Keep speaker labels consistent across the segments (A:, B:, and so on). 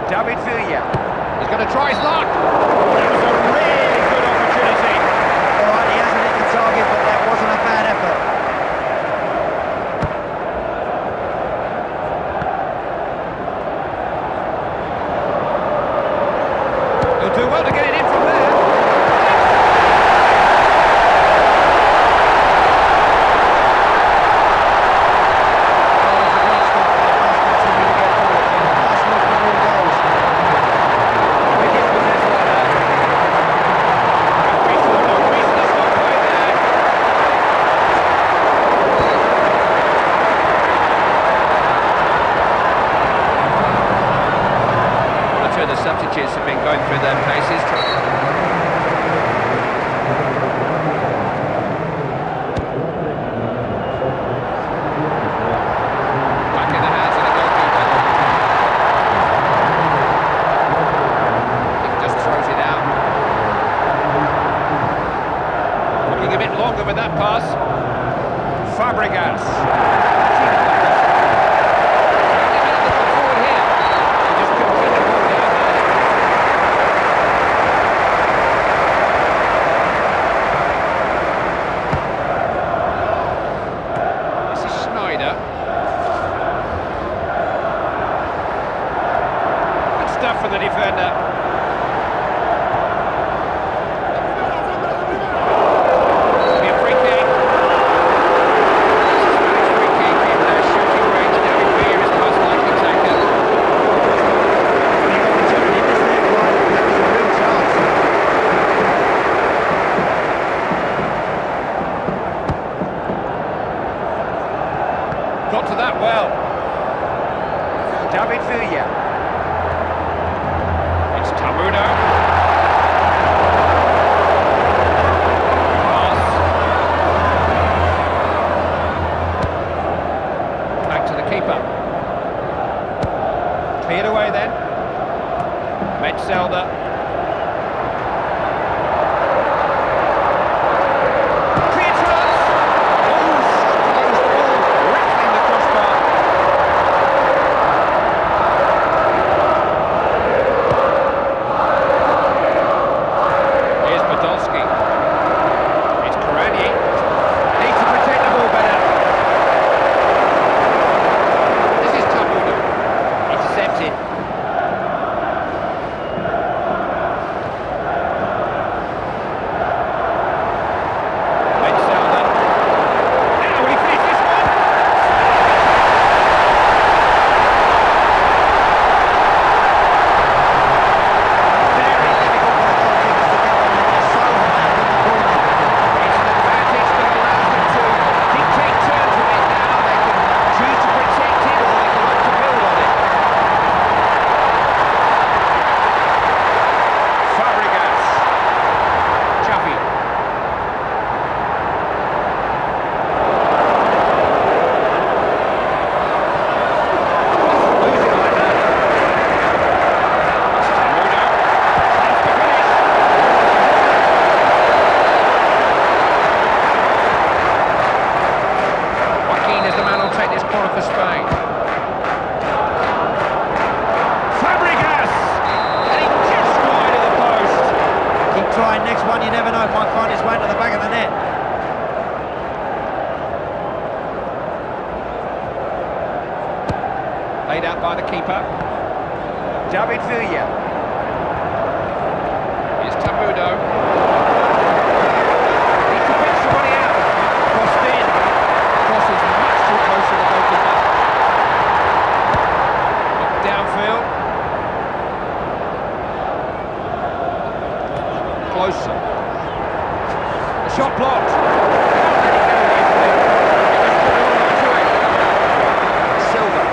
A: David Villa.
B: He's going to try his luck. That was a really good opportunity.
A: All right, he hasn't hit the target, but that wasn't a bad effort.
B: He'll do well to get it in from there. Substitutes have been going through their paces. Back in the hands of the goalkeeper. He just throws it out. Looking a bit longer with that pass. Fabregas. Stuff for the defender. Be a free kick. Free kick in their shooting range. David Villa is the most likely taker. Got to that well.
A: David Villa.
B: Tamudo. Pass. Back to the keeper. Cleared away then. Metzelder. Cleared to us. Close the ball, rattling the crossbar. It's Koranie. Needs to protect the ball better. This is Tamudo. Intercepted. Metzelder. Now will he finish this one? Very difficult for the goalkeepers to get on. They're so high up in the corner. It's an advantage that allows them to dictate terms with it now. They can choose to protect it or they can look to build on it. Fabregas. Xavi. Losing like that. It's Tamudo. Chance to finish. Joaquin is the man who'll take this corner for Spain. Fabregas! And he just wide of the post.
A: Keep trying, next one, you never know, might find his way to the back of the net.
B: Laid out by the keeper.
A: David Villa.
B: Here's Tamudo.
A: Needs to pick somebody out.
B: Crossed in. Cross is much too close to the goalkeeper. Downfield. Closer. The shot blocked. Can't let it go easily. He just put it all onto it.
A: Silva.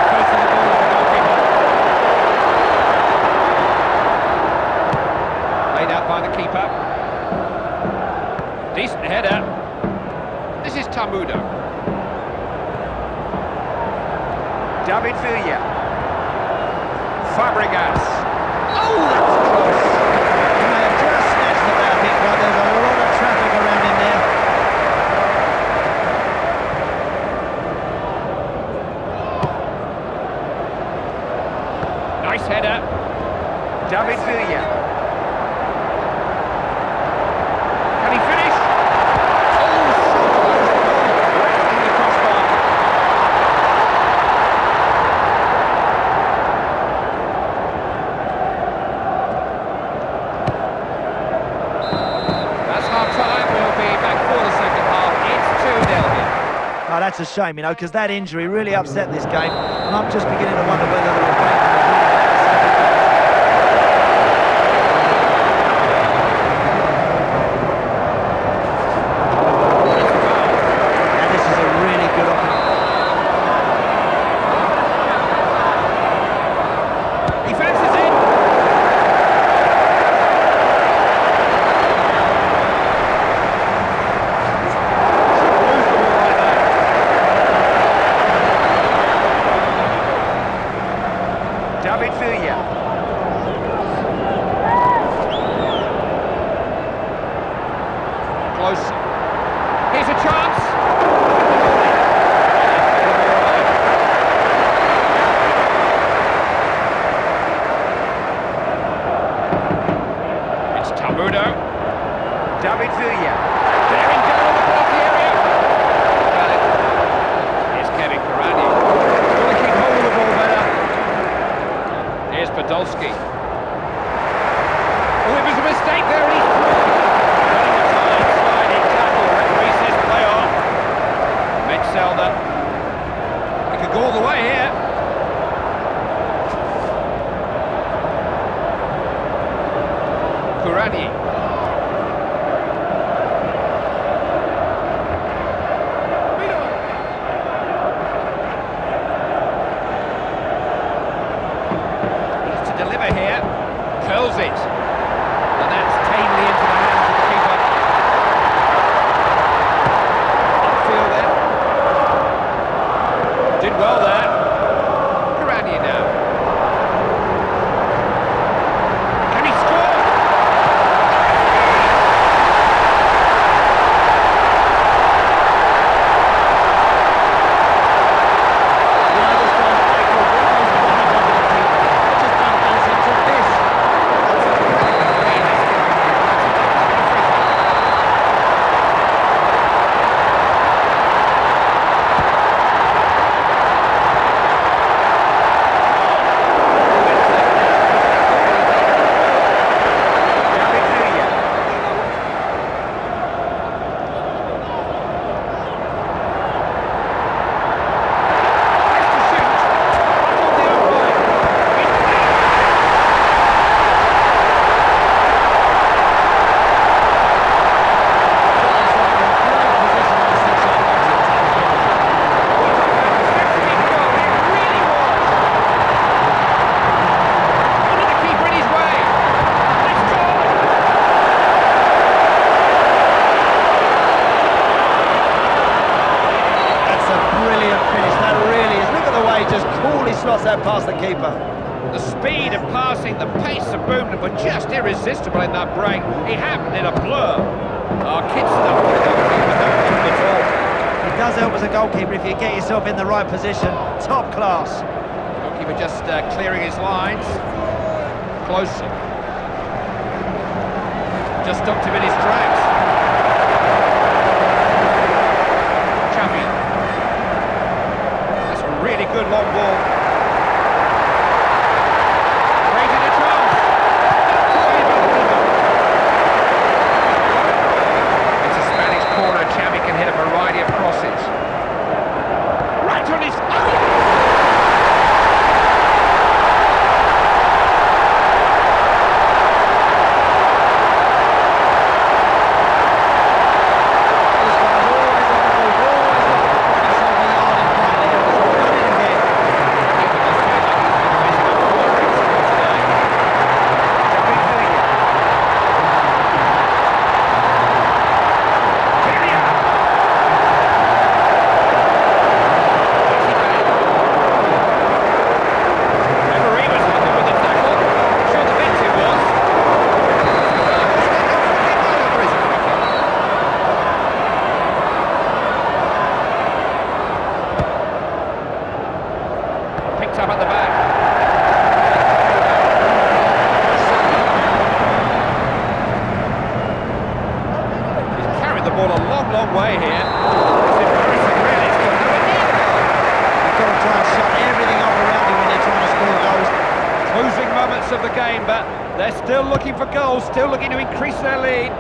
B: Goes to the ball of the goalkeeper. Laid out by the keeper. Decent header. This is Tamudo.
A: David Villa. Fabregas. Oh, that's close. He may have just snatched the Oh, that's a shame, you know, because that injury really upset this game, and I'm just beginning to wonder whether the replay will really and this is a really good opportunity.
B: He fancies it. David Villa. Close. Here's a chance. It's Tamudo. David Villa. Daring down on the penalty area. Got it. Here's Kevin Kurani. Got to keep hold of the ball better. Here's Podolski. Oh, it was a mistake there, and he's running the time, sliding tackle. Referee says play on. Metzelder. He could go all the way here. Kurani. To deliver here, curls it, and that's tamely into the hands of the keeper. Upfield there, did well there. Kurani now. Can he score?
A: slots that past the keeper.
B: The speed of passing, the pace of movement were just irresistible in that break. It happened in a blur. Oh, kid stuff for the goalkeeper, no problem at all.
A: It does help as a goalkeeper if you get yourself in the right position. Top class.
B: Goalkeeper just clearing his lines. Closer. Just stopped him in his tracks. Chappie. That's a really good long ball. Created a chance. It's a Spanish corner. Chappie can hit a variety of crosses. Right on his... up at the back. He's carried the ball a long, long way here. It's embarrassing, really. It's got nowhere near the goal.
A: You've got to try and shut everything up around you when you're trying to score goals.
B: Closing moments of the game, but they're still looking for goals, still looking to increase their lead.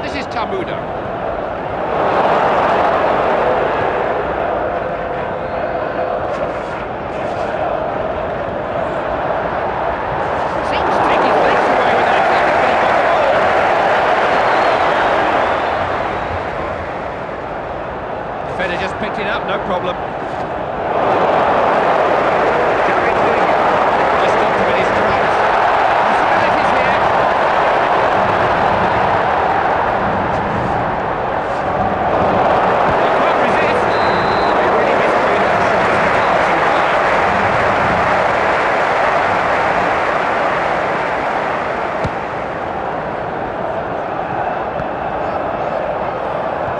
B: This is Tamudo. no problem. David Villa. Just got to his tracks. Possibilities here. He can't resist. They really misread that shot as a passing player.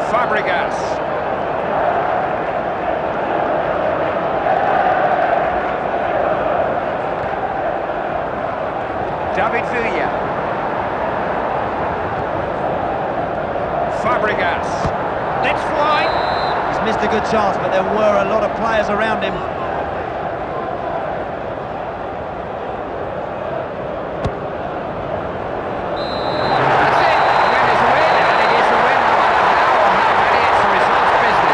B: Fabregas. David Villa. Fabregas. Let's fly.
A: He's missed a good chance, but there were a lot of players around him.